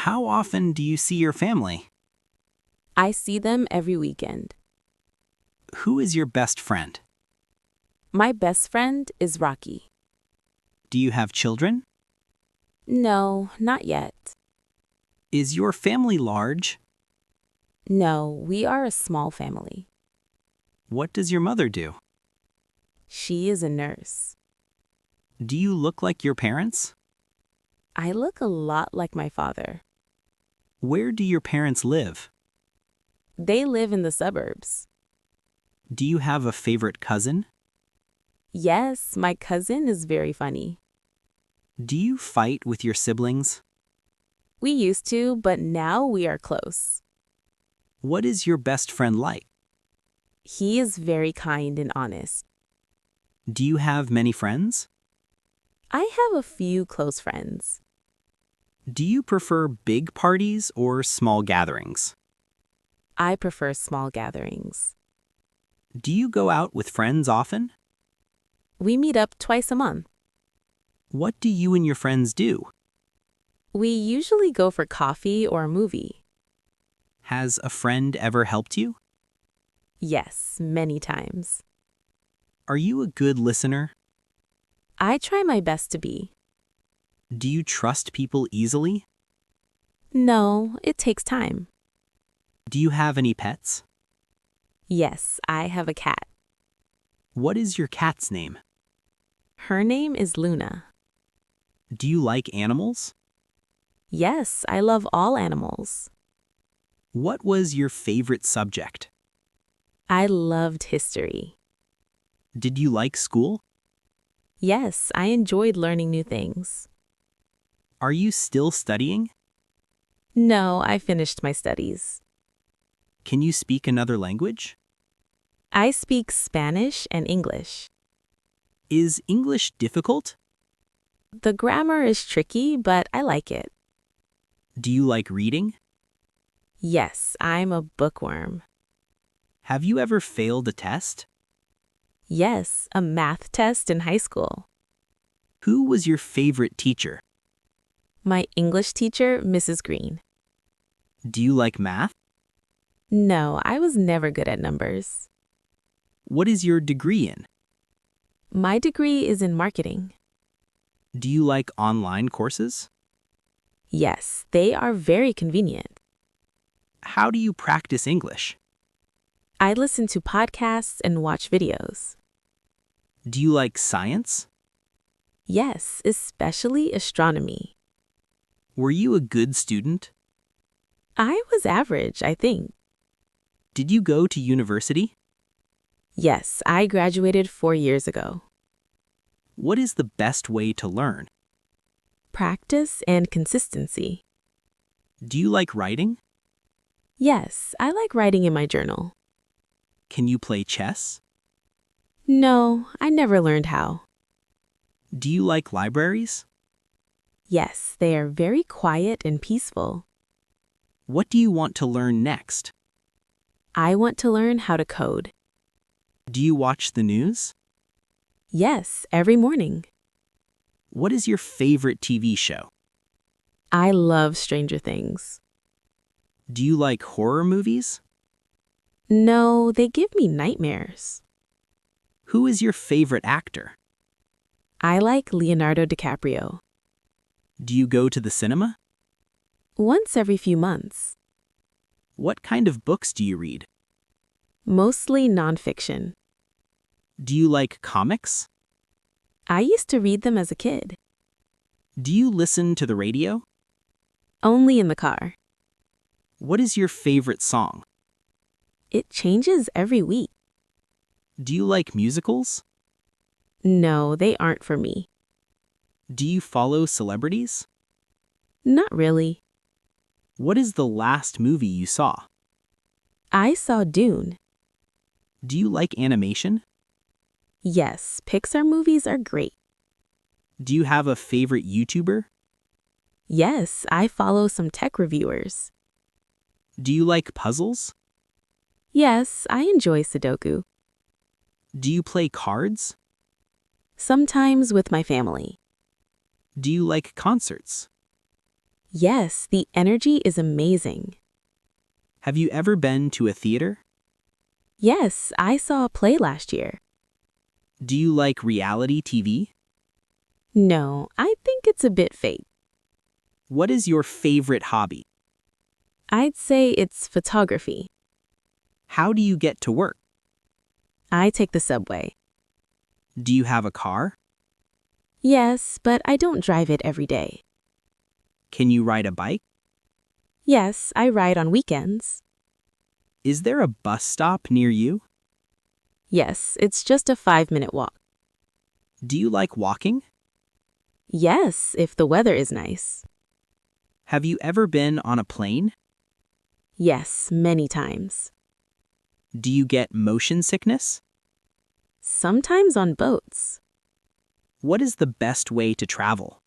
How often do you see your family? I see them every weekend. Who is your best friend? My best friend is Rocky. Do you have children? No, not yet. Is your family large? No, we are a small family. What does your mother do? She is a nurse. Do you look like your parents? I look a lot like my father. Where do your parents live? They live in the suburbs. Do you have a favorite cousin? Yes, my cousin is very funny. Do you fight with your siblings? We used to, but now we are close. What is your best friend like? He is very kind and honest. Do you have many friends? I have a few close friends. Do you prefer big parties or small gatherings? I prefer small gatherings. Do you go out with friends often? We meet up twice a month. What do you and your friends do? We usually go for coffee or a movie. Has a friend ever helped you? Yes, many times. Are you a good listener? I try my best to be. Do you trust people easily? No, it takes time. Do you have any pets? Yes, I have a cat. What is your cat's name? Her name is Luna. Do you like animals? Yes, I love all animals. What was your favorite subject? I loved history. Did you like school? Yes, I enjoyed learning new things. Are you still studying? No, I finished my studies. Can you speak another language? I speak Spanish and English. Is English difficult? The grammar is tricky, but I like it. Do you like reading? Yes, I'm a bookworm. Have you ever failed a test? Yes, a math test in high school. Who was your favorite teacher? My English teacher, Mrs. Green. Do you like math? No, I was never good at numbers. What is your degree in? My degree is in marketing. Do you like online courses? Yes, they are very convenient. How do you practice English? I listen to podcasts and watch videos. Do you like science? Yes, especially astronomy. Were you a good student? I was average, I think. Did you go to university? Yes, I graduated 4 years ago. What is the best way to learn? Practice and consistency. Do you like writing? Yes, I like writing in my journal. Can you play chess? No, I never learned how. Do you like libraries? Yes, they are very quiet and peaceful. What do you want to learn next? I want to learn how to code. Do you watch the news? Yes, every morning. What is your favorite TV show? I love Stranger Things. Do you like horror movies? No, they give me nightmares. Who is your favorite actor? I like Leonardo DiCaprio. Do you go to the cinema? Once every few months. What kind of books do you read? Mostly nonfiction. Do you like comics? I used to read them as a kid. Do you listen to the radio? Only in the car. What is your favorite song? It changes every week. Do you like musicals? No, they aren't for me. Do you follow celebrities? Not really. What is the last movie you saw? I saw Dune. Do you like animation? Yes, Pixar movies are great. Do you have a favorite YouTuber? Yes, I follow some tech reviewers. Do you like puzzles? Yes, I enjoy Sudoku. Do you play cards? Sometimes with my family. Do you like concerts? Yes, the energy is amazing. Have you ever been to a theater? Yes, I saw a play last year. Do you like reality TV? No, I think it's a bit fake. What is your favorite hobby? I'd say it's photography. How do you get to work? I take the subway. Do you have a car? Yes, but I don't drive it every day. Can you ride a bike? Yes, I ride on weekends. Is there a bus stop near you? Yes, it's just a 5-minute walk. Do you like walking? Yes, if the weather is nice. Have you ever been on a plane? Yes, many times. Do you get motion sickness? Sometimes on boats. What is the best way to travel?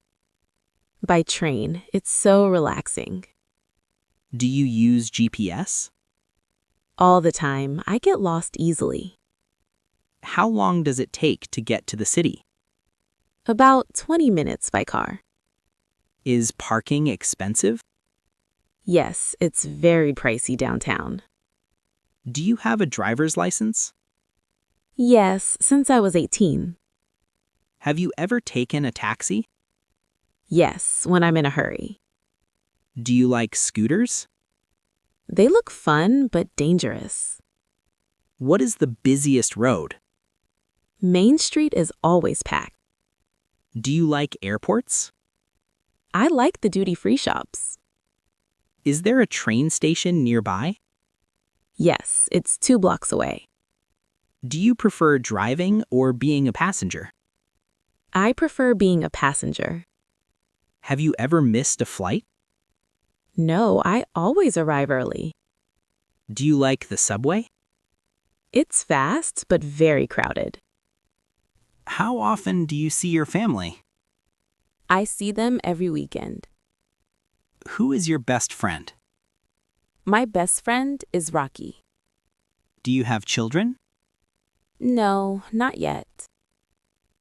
By train, it's so relaxing. Do you use GPS? All the time, I get lost easily. How long does it take to get to the city? About 20 minutes by car. Is parking expensive? Yes, it's very pricey downtown. Do you have a driver's license? Yes, since I was 18. Have you ever taken a taxi? Yes, when I'm in a hurry. Do you like scooters? They look fun but dangerous. What is the busiest road? Main Street is always packed. Do you like airports? I like the duty-free shops. Is there a train station nearby? Yes, it's 2 blocks away. Do you prefer driving or being a passenger? I prefer being a passenger. Have you ever missed a flight? No, I always arrive early. Do you like the subway? It's fast but very crowded. How often do you see your family? I see them every weekend. Who is your best friend? My best friend is Rocky. Do you have children? No, not yet.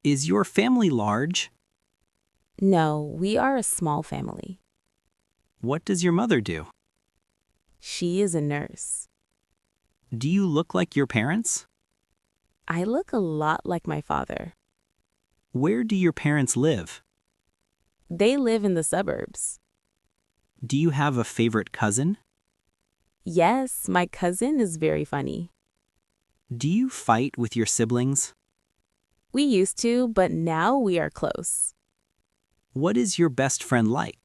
Is your family large? No, we are a small family. What does your mother do? She is a nurse. Do you look like your parents? I look a lot like my father. Where do your parents live? They live in the suburbs. Do you have a favorite cousin? Yes, my cousin is very funny. Do you fight with your siblings? We used to, but now we are close. What is your best friend like?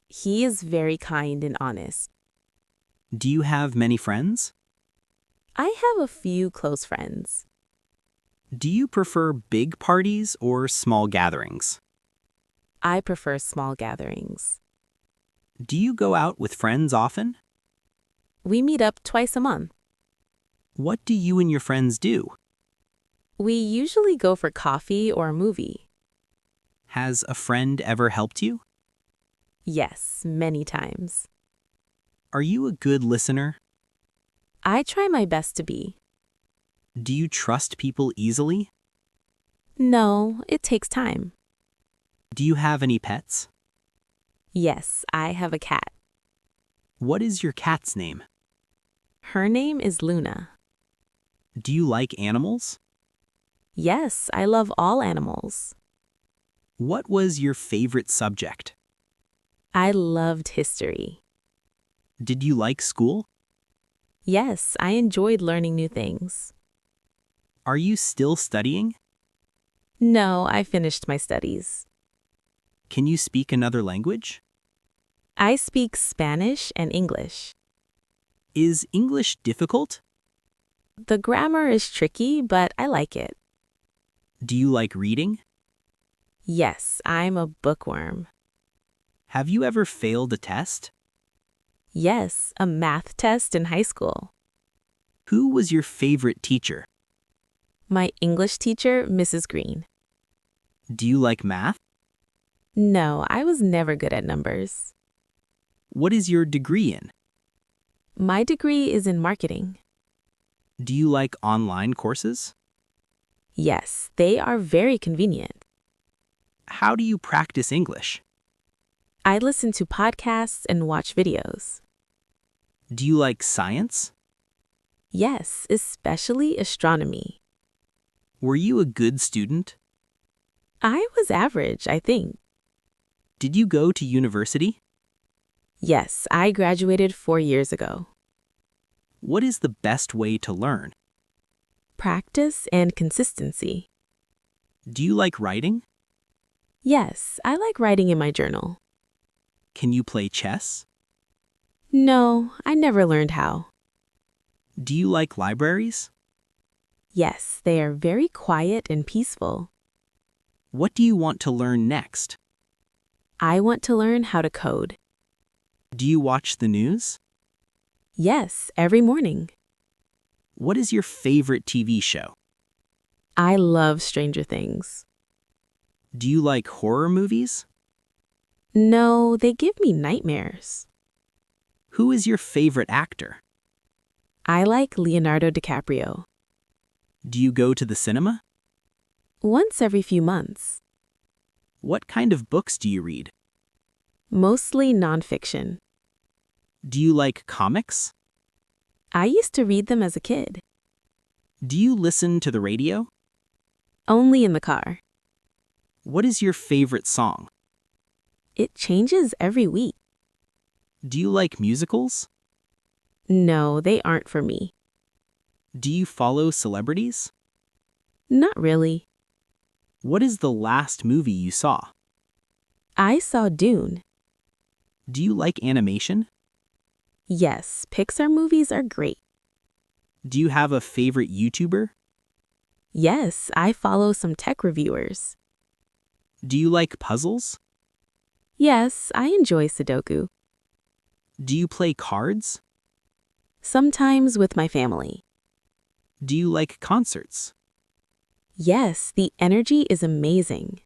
He is very kind and honest. Do you have many friends? I have a few close friends. Do you prefer big parties or small gatherings? I prefer small gatherings. Do you go out with friends often? We meet up twice a month. What do you and your friends do? We usually go for coffee or a movie. Has a friend ever helped you? Yes, many times. Are you a good listener? I try my best to be. Do you trust people easily? No, it takes time. Do you have any pets? Yes, I have a cat. What is your cat's name? Her name is Luna. Do you like animals? Yes, I love all animals. What was your favorite subject? I loved history. Did you like school? Yes, I enjoyed learning new things. Are you still studying? No, I finished my studies. Can you speak another language? I speak Spanish and English. Is English difficult? The grammar is tricky, but I like it. Do you like reading? Yes, I'm a bookworm. Have you ever failed a test? Yes, a math test in high school. Who was your favorite teacher? My English teacher, Mrs. Green. Do you like math? No, I was never good at numbers. What is your degree in? My degree is in marketing. Do you like online courses? Yes, they are very convenient. How do you practice English? I listen to podcasts and watch videos. Do you like science? Yes, especially astronomy. Were you a good student? I was average, I think. Did you go to university? Yes, I graduated 4 years ago. What is the best way to learn? Practice and consistency. Do you like writing? Yes, I like writing in my journal. Can you play chess? No, I never learned how. Do you like libraries? Yes, they are very quiet and peaceful. What do you want to learn next? I want to learn how to code. Do you watch the news? Yes, every morning. What is your favorite TV show? I love Stranger Things. Do you like horror movies? No, they give me nightmares. Who is your favorite actor? I like Leonardo DiCaprio. Do you go to the cinema? Once every few months. What kind of books do you read? Mostly nonfiction. Do you like comics? I used to read them as a kid. Do you listen to the radio? Only in the car. What is your favorite song? It changes every week. Do you like musicals? No, they aren't for me. Do you follow celebrities? Not really. What is the last movie you saw? I saw Dune. Do you like animation? Yes, Pixar movies are great. Do you have a favorite YouTuber? Yes, I follow some tech reviewers. Do you like puzzles? Yes, I enjoy Sudoku. Do you play cards? Sometimes with my family. Do you like concerts? Yes, the energy is amazing.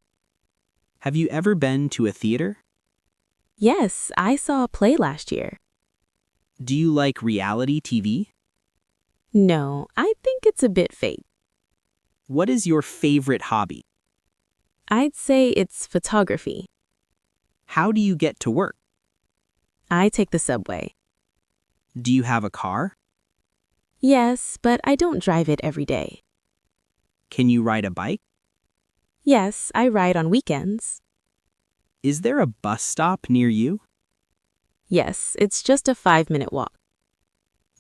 Have you ever been to a theater? Yes, I saw a play last year. Do you like reality TV? No, I think it's a bit fake. What is your favorite hobby? I'd say it's photography. How do you get to work? I take the subway. Do you have a car? Yes, but I don't drive it every day. Can you ride a bike? Yes, I ride on weekends. Is there a bus stop near you? Yes, it's just a 5-minute walk.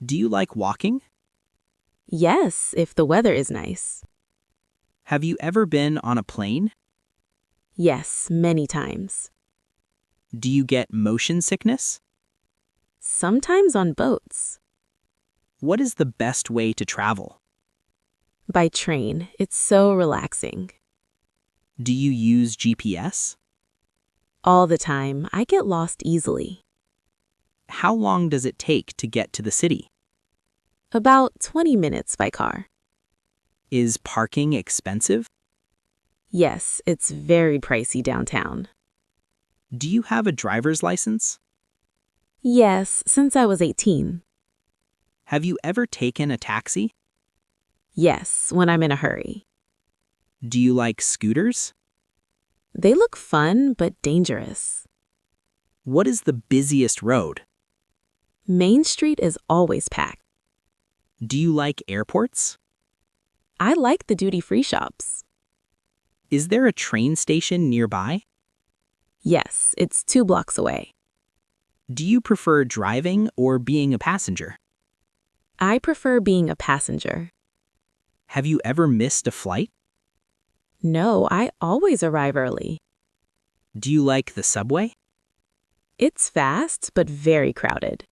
Do you like walking? Yes, if the weather is nice. Have you ever been on a plane? Yes, many times. Do you get motion sickness? Sometimes on boats. What is the best way to travel? By train, it's so relaxing. Do you use GPS? All the time, I get lost easily. How long does it take to get to the city? About 20 minutes by car. Is parking expensive? Yes, it's very pricey downtown. Do you have a driver's license? Yes, since I was 18. Have you ever taken a taxi? Yes, when I'm in a hurry. Do you like scooters? They look fun but dangerous. What is the busiest road? Main Street is always packed. Do you like airports? I like the duty-free shops. Is there a train station nearby? Yes, it's 2 blocks away. Do you prefer driving or being a passenger? I prefer being a passenger. Have you ever missed a flight? No, I always arrive early. Do you like the subway? It's fast but very crowded.